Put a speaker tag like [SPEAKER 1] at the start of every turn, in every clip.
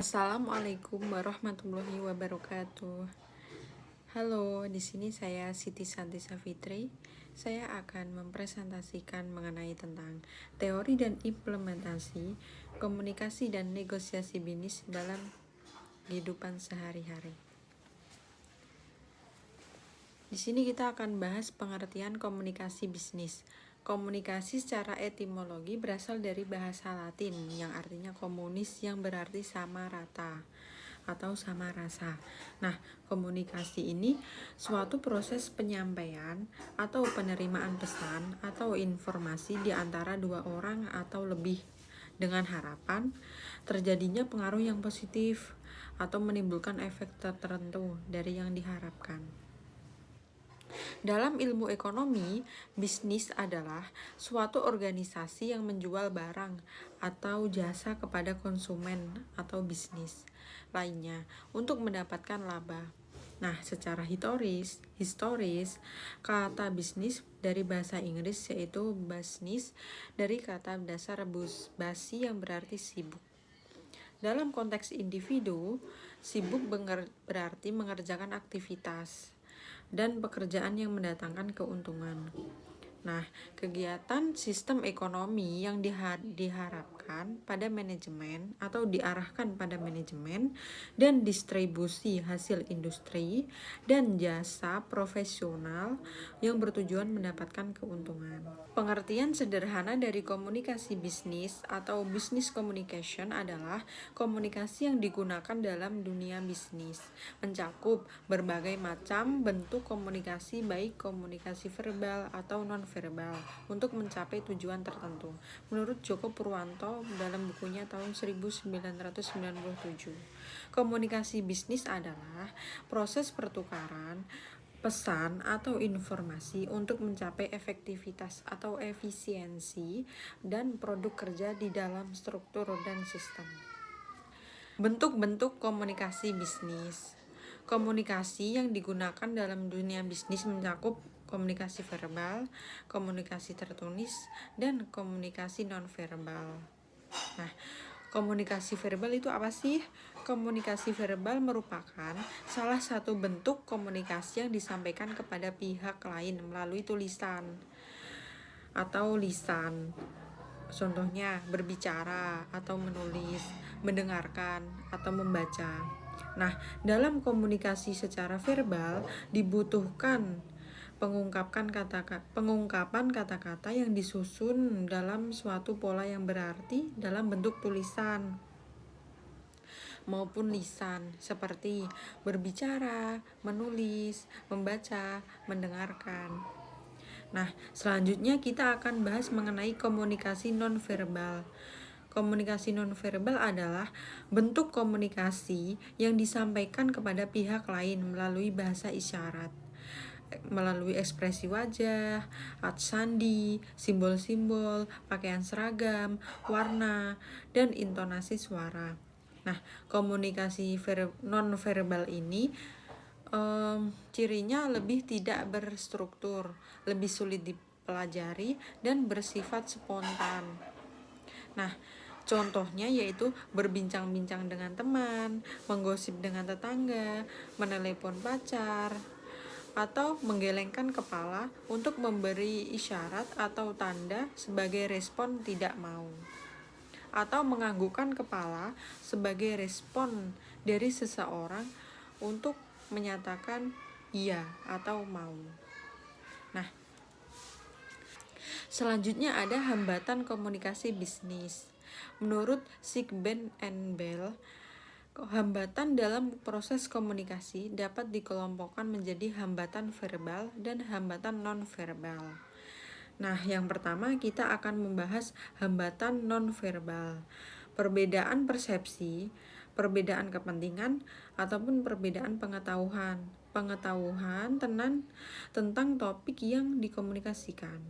[SPEAKER 1] Assalamualaikum warahmatullahi wabarakatuh. Halo, di sini saya Siti Santi Safitri. Saya akan mempresentasikan mengenai tentang teori dan implementasi komunikasi dan negosiasi bisnis dalam kehidupan sehari-hari. Di sini kita akan bahas pengertian komunikasi bisnis. Komunikasi secara etimologi berasal dari bahasa Latin yang artinya komunis, yang berarti sama rata atau sama rasa. Nah, komunikasi ini suatu proses penyampaian atau penerimaan pesan atau informasi di antara dua orang atau lebih dengan harapan terjadinya pengaruh yang positif atau menimbulkan efek tertentu dari yang diharapkan. Dalam ilmu ekonomi, bisnis adalah suatu organisasi yang menjual barang atau jasa kepada konsumen atau bisnis lainnya untuk mendapatkan laba. Nah, secara historis, kata bisnis dari bahasa Inggris yaitu business dari kata dasar basi yang berarti sibuk. Dalam konteks individu, sibuk berarti mengerjakan aktivitas dan pekerjaan yang mendatangkan keuntungan. Nah, kegiatan sistem ekonomi yang diharapkan pada manajemen atau diarahkan pada manajemen dan distribusi hasil industri dan jasa profesional yang bertujuan mendapatkan keuntungan. Pengertian sederhana dari komunikasi bisnis atau business communication adalah komunikasi yang digunakan dalam dunia bisnis, mencakup berbagai macam bentuk komunikasi, baik komunikasi verbal atau non-verbal, untuk mencapai tujuan tertentu. Menurut Joko Purwanto dalam bukunya tahun 1997, komunikasi bisnis adalah proses pertukaran pesan atau informasi untuk mencapai efektivitas atau efisiensi dan produk kerja di dalam struktur dan sistem. Bentuk-bentuk komunikasi bisnis. Komunikasi yang digunakan dalam dunia bisnis mencakup komunikasi verbal, komunikasi tertulis, dan komunikasi nonverbal. Nah, komunikasi verbal itu apa sih? Komunikasi verbal merupakan salah satu bentuk komunikasi yang disampaikan kepada pihak lain melalui tulisan atau lisan. Contohnya berbicara atau menulis, mendengarkan atau membaca. Nah, dalam komunikasi secara verbal dibutuhkan pengungkapan kata-kata yang disusun dalam suatu pola yang berarti dalam bentuk tulisan maupun lisan, seperti berbicara, menulis, membaca, mendengarkan. Nah, selanjutnya kita akan bahas mengenai komunikasi nonverbal. Komunikasi nonverbal adalah bentuk komunikasi yang disampaikan kepada pihak lain melalui bahasa isyarat, melalui ekspresi wajah, sandi, simbol-simbol, pakaian seragam, warna, dan intonasi suara. Nah, komunikasi nonverbal ini cirinya lebih tidak berstruktur, lebih sulit dipelajari, dan bersifat spontan. Nah, contohnya yaitu berbincang-bincang dengan teman, menggosip dengan tetangga, menelepon pacar, atau menggelengkan kepala untuk memberi isyarat atau tanda sebagai respon tidak mau, atau menganggukkan kepala sebagai respon dari seseorang untuk menyatakan iya atau mau. Nah, selanjutnya ada hambatan komunikasi bisnis. Menurut Sigben and Bell, hambatan dalam proses komunikasi dapat dikelompokkan menjadi hambatan verbal dan hambatan non-verbal. Nah, yang pertama kita akan membahas hambatan non-verbal. Perbedaan persepsi, perbedaan kepentingan, ataupun perbedaan pengetahuan tentang topik yang dikomunikasikan,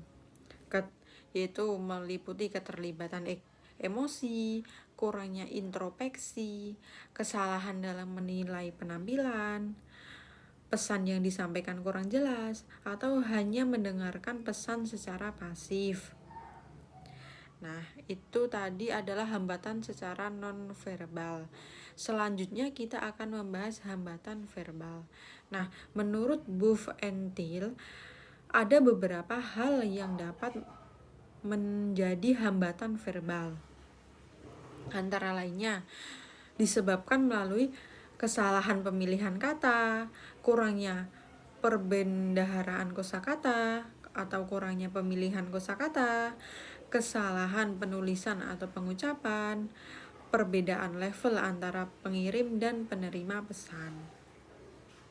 [SPEAKER 1] yaitu meliputi keterlibatan emosi, kurangnya introspeksi, kesalahan dalam menilai penampilan, pesan yang disampaikan kurang jelas, atau hanya mendengarkan pesan secara pasif. Nah, itu tadi adalah hambatan secara non-verbal. Selanjutnya kita akan membahas hambatan verbal. Nah, menurut Buff and Thiel, ada beberapa hal yang dapat menjadi hambatan verbal. Antara lainnya disebabkan melalui kesalahan pemilihan kata, kurangnya perbendaharaan kosakata atau kurangnya pemilihan kosakata, kesalahan penulisan atau pengucapan, perbedaan level antara pengirim dan penerima pesan.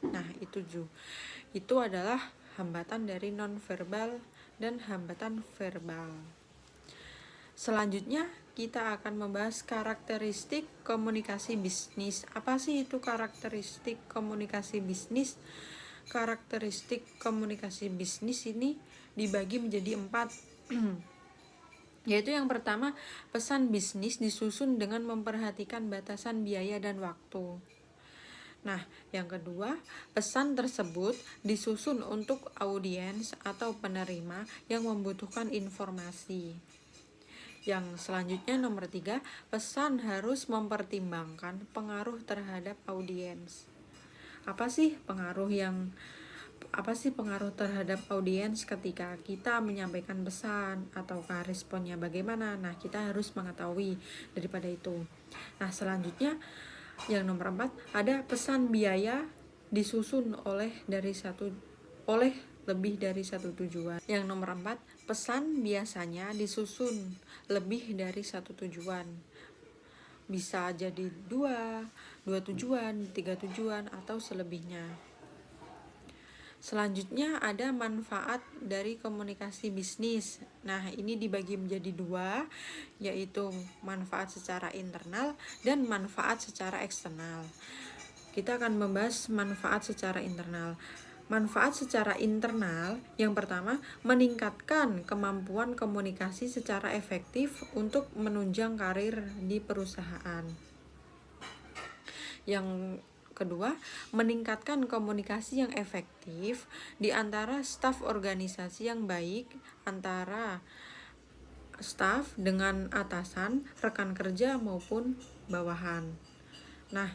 [SPEAKER 1] Nah, itu adalah hambatan dari nonverbal dan hambatan verbal. Selanjutnya kita akan membahas karakteristik komunikasi bisnis. Apa sih itu karakteristik komunikasi bisnis? Karakteristik komunikasi bisnis ini dibagi menjadi 4. Yaitu yang pertama, pesan bisnis disusun dengan memperhatikan batasan biaya dan waktu. Nah, yang kedua, pesan tersebut disusun untuk audiens atau penerima yang membutuhkan informasi. Yang selanjutnya nomor 3, pesan harus mempertimbangkan pengaruh terhadap audiens. Apa sih pengaruh terhadap audiens ketika kita menyampaikan pesan, ataukah responnya bagaimana? Nah, kita harus mengetahui daripada itu. Nah, selanjutnya yang nomor 4, ada pesan biaya disusun oleh lebih dari satu tujuan. Yang nomor 4, pesan biasanya disusun lebih dari satu tujuan. Bisa jadi 2 tujuan, 3 tujuan, atau selebihnya. Selanjutnya ada manfaat dari komunikasi bisnis. Nah, ini dibagi menjadi 2, yaitu manfaat secara internal dan manfaat secara eksternal. Kita akan membahas manfaat secara internal. Manfaat secara internal yang pertama, meningkatkan kemampuan komunikasi secara efektif untuk menunjang karir di perusahaan. Yang kedua, meningkatkan komunikasi yang efektif di antara staf organisasi yang baik, antara staf dengan atasan, rekan kerja maupun bawahan. Nah,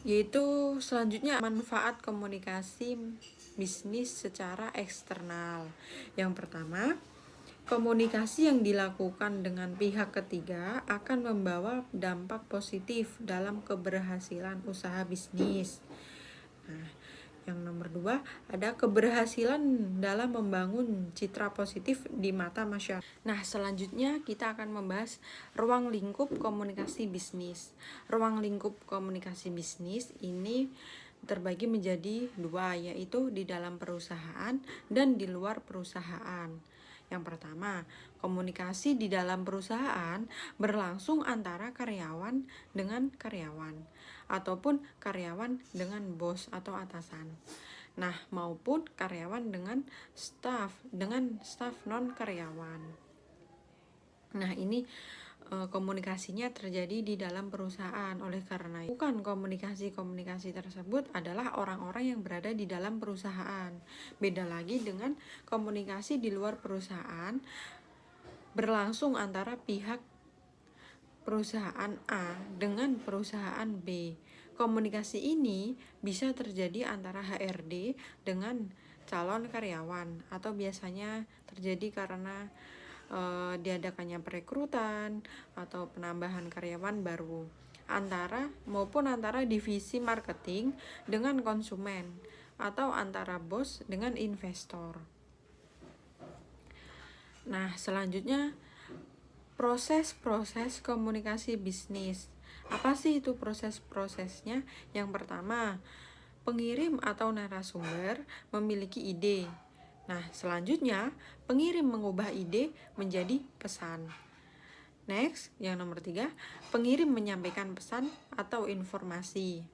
[SPEAKER 1] yaitu selanjutnya manfaat komunikasi bisnis secara eksternal. Yang pertama, komunikasi yang dilakukan dengan pihak ketiga akan membawa dampak positif dalam keberhasilan usaha bisnis. Nah, yang nomor 2, ada keberhasilan dalam membangun citra positif di mata masyarakat. Nah, selanjutnya kita akan membahas ruang lingkup komunikasi bisnis. Ruang lingkup komunikasi bisnis ini terbagi menjadi 2, yaitu di dalam perusahaan dan di luar perusahaan. Yang pertama, komunikasi di dalam perusahaan berlangsung antara karyawan dengan karyawan, ataupun karyawan dengan bos atau atasan. Nah, maupun karyawan dengan staf non karyawan. Nah, ini komunikasinya terjadi di dalam perusahaan. Oleh karena itu, bukan komunikasi tersebut adalah orang-orang yang berada di dalam perusahaan. Beda lagi dengan komunikasi di luar perusahaan, berlangsung antara pihak perusahaan A dengan perusahaan B. Komunikasi ini bisa terjadi antara HRD dengan calon karyawan, atau biasanya terjadi karena diadakannya perekrutan atau penambahan karyawan baru, antara divisi marketing dengan konsumen, atau antara bos dengan investor. Nah, selanjutnya proses komunikasi bisnis. Apa sih itu proses-prosesnya? Yang pertama, pengirim atau narasumber memiliki ide. Nah, selanjutnya pengirim mengubah ide menjadi pesan. Next, yang nomor 3, pengirim menyampaikan pesan atau informasi.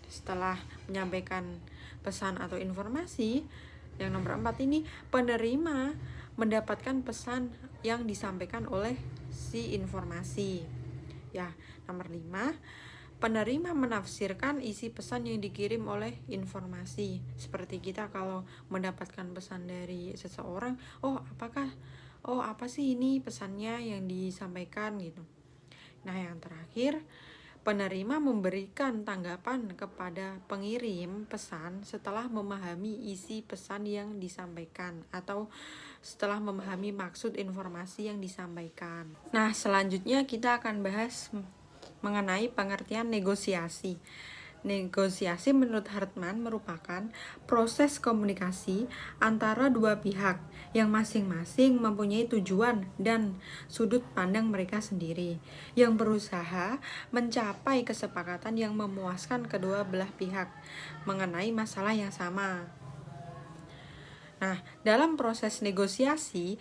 [SPEAKER 1] Setelah menyampaikan pesan atau informasi, yang nomor 4 ini, penerima mendapatkan pesan yang disampaikan oleh si informasi. Ya, nomor 5, penerima menafsirkan isi pesan yang dikirim oleh informasi. Seperti kita kalau mendapatkan pesan dari seseorang, apa sih ini pesannya yang disampaikan gitu. Nah, yang terakhir, Penerima memberikan tanggapan kepada pengirim pesan setelah memahami isi pesan yang disampaikan atau setelah memahami maksud informasi yang disampaikan. Nah, selanjutnya kita akan bahas mengenai pengertian negosiasi. Negosiasi menurut Hartman merupakan proses komunikasi antara dua pihak yang masing-masing mempunyai tujuan dan sudut pandang mereka sendiri, yang berusaha mencapai kesepakatan yang memuaskan kedua belah pihak mengenai masalah yang sama. Nah, dalam proses negosiasi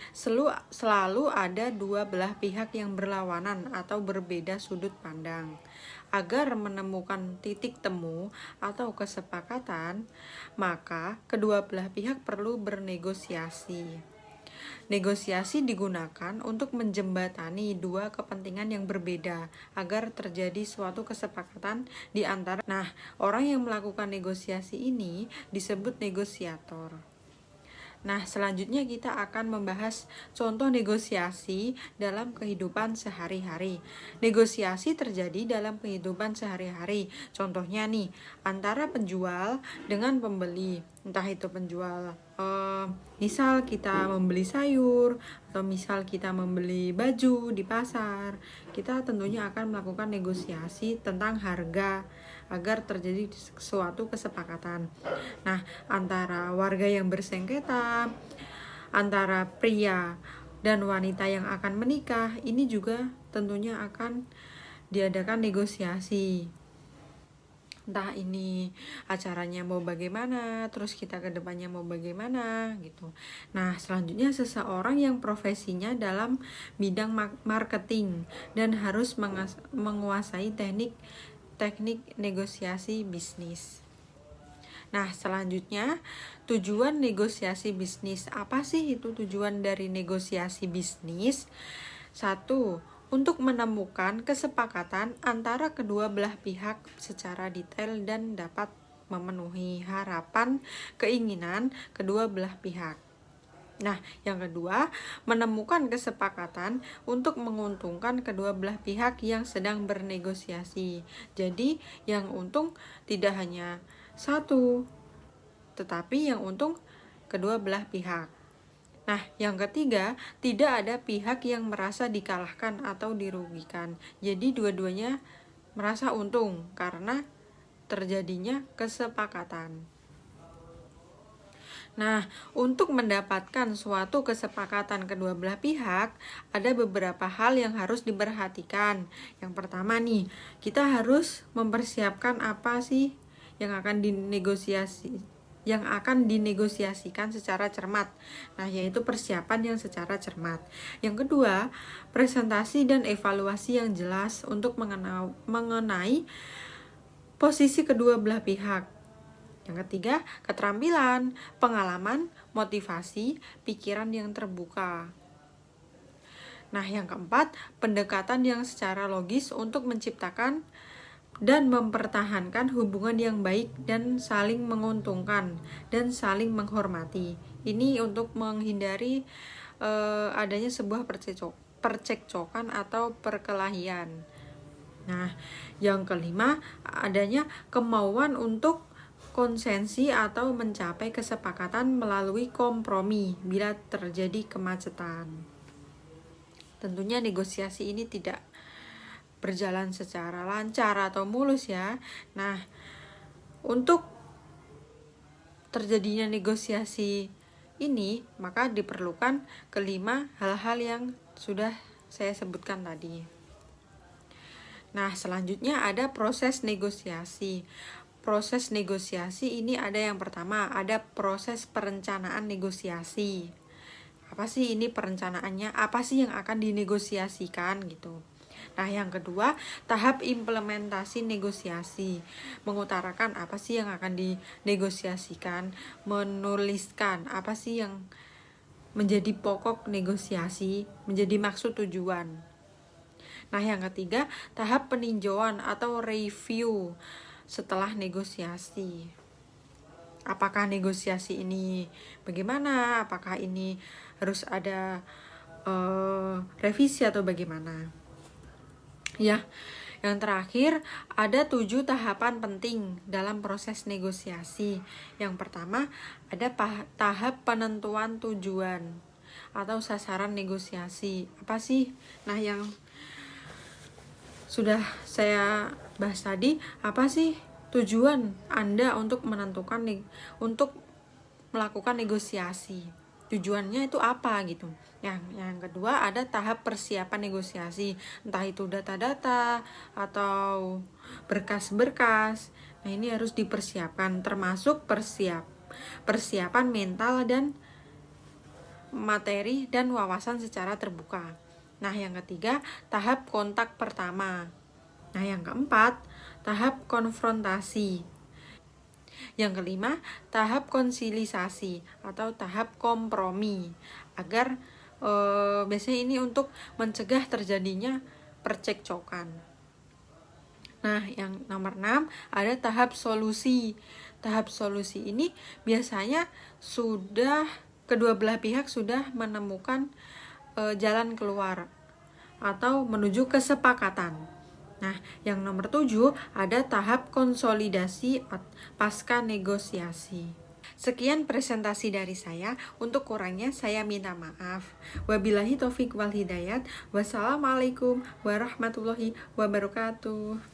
[SPEAKER 1] selalu ada dua belah pihak yang berlawanan atau berbeda sudut pandang. Agar menemukan titik temu atau kesepakatan, maka kedua belah pihak perlu bernegosiasi. Negosiasi digunakan untuk menjembatani dua kepentingan yang berbeda agar terjadi suatu kesepakatan di antara. Nah, orang yang melakukan negosiasi ini disebut negosiator. Nah, selanjutnya kita akan membahas contoh negosiasi dalam kehidupan sehari-hari. Negosiasi terjadi dalam kehidupan sehari-hari. Contohnya nih, antara penjual dengan pembeli. Entah itu penjual, misal kita membeli sayur, atau misal kita membeli baju di pasar. Kita tentunya akan melakukan negosiasi tentang harga agar terjadi suatu kesepakatan. Nah, antara warga yang bersengketa, antara pria dan wanita yang akan menikah, ini juga tentunya akan diadakan negosiasi. Entah ini acaranya mau bagaimana, terus kita ke depannya mau bagaimana gitu. Nah, selanjutnya seseorang yang profesinya dalam bidang marketing dan harus menguasai teknik negosiasi bisnis. Nah, selanjutnya tujuan negosiasi bisnis. Apa sih itu tujuan dari negosiasi bisnis? 1. Untuk menemukan kesepakatan antara kedua belah pihak secara detail dan dapat memenuhi harapan, keinginan kedua belah pihak. Nah, yang kedua, menemukan kesepakatan untuk menguntungkan kedua belah pihak yang sedang bernegosiasi. Jadi, yang untung tidak hanya satu, tetapi yang untung kedua belah pihak. Nah, yang ketiga, tidak ada pihak yang merasa dikalahkan atau dirugikan. Jadi, dua-duanya merasa untung karena terjadinya kesepakatan. Nah, untuk mendapatkan suatu kesepakatan kedua belah pihak, ada beberapa hal yang harus diperhatikan. Yang pertama nih, kita harus mempersiapkan apa sih yang akan dinegosiasikan secara cermat. Nah, yaitu persiapan yang secara cermat. Yang kedua, presentasi dan evaluasi yang jelas untuk mengenai posisi kedua belah pihak. Yang ketiga, keterampilan, pengalaman, motivasi, pikiran yang terbuka. Nah, yang keempat, pendekatan yang secara logis untuk menciptakan dan mempertahankan hubungan yang baik dan saling menguntungkan dan saling menghormati. Ini untuk menghindari adanya sebuah percekcokan atau perkelahian. Nah, yang kelima, adanya kemauan untuk konsensi atau mencapai kesepakatan melalui kompromi bila terjadi kemacetan. Tentunya negosiasi ini tidak berjalan secara lancar atau mulus ya. Nah, untuk terjadinya negosiasi ini, maka diperlukan kelima hal-hal yang sudah saya sebutkan tadi. Nah, selanjutnya ada proses negosiasi. Proses negosiasi ini ada yang pertama, ada proses perencanaan negosiasi. Apa sih ini perencanaannya? Apa sih yang akan dinegosiasikan gitu. Nah, yang kedua, tahap implementasi negosiasi. Mengutarakan apa sih yang akan dinegosiasikan, menuliskan apa sih yang menjadi pokok negosiasi, menjadi maksud tujuan. Nah, yang ketiga, tahap peninjauan atau review setelah negosiasi. Apakah negosiasi ini bagaimana? Apakah ini harus ada revisi atau bagaimana? Ya, Yang terakhir, ada 7 tahapan penting dalam proses negosiasi. Yang pertama, ada tahap penentuan tujuan atau sasaran negosiasi. Apa sih? Nah, yang sudah saya bahas tadi, apa sih tujuan Anda untuk untuk melakukan negosiasi? Tujuannya itu apa gitu. Yang kedua, ada tahap persiapan negosiasi, entah itu data-data atau berkas-berkas. Nah, ini harus dipersiapkan, termasuk persiapan mental dan materi dan wawasan secara terbuka. Nah, yang ketiga, tahap kontak pertama. Nah, yang keempat, tahap konfrontasi. Yang kelima, tahap konsilisasi atau tahap kompromi. Agar biasanya ini untuk mencegah terjadinya percekcokan. Nah, yang nomor 6, ada tahap solusi. Tahap solusi ini biasanya kedua belah pihak sudah menemukan jalan keluar atau menuju kesepakatan. Nah, yang nomor 7, ada tahap konsolidasi pasca negosiasi. Sekian presentasi dari saya. Untuk kurangnya saya minta maaf. Wabillahi taufik wal hidayat. Wassalamualaikum warahmatullahi wabarakatuh.